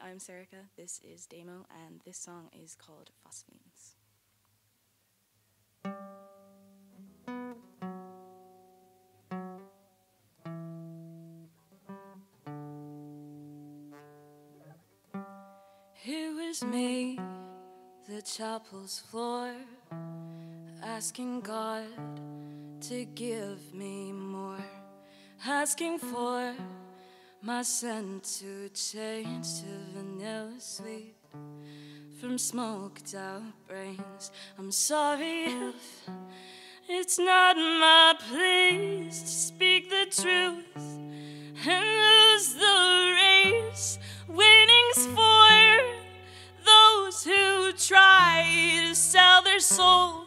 I'm Sorcha, this is Demo, and this song is called Phosphines. It was me, the chapel's floor, asking God to give me more, asking for my scent to change to vanilla sweet from smoked out brains. I'm sorry if it's not my place to speak the truth and lose the race. Winning's for those who try to sell their souls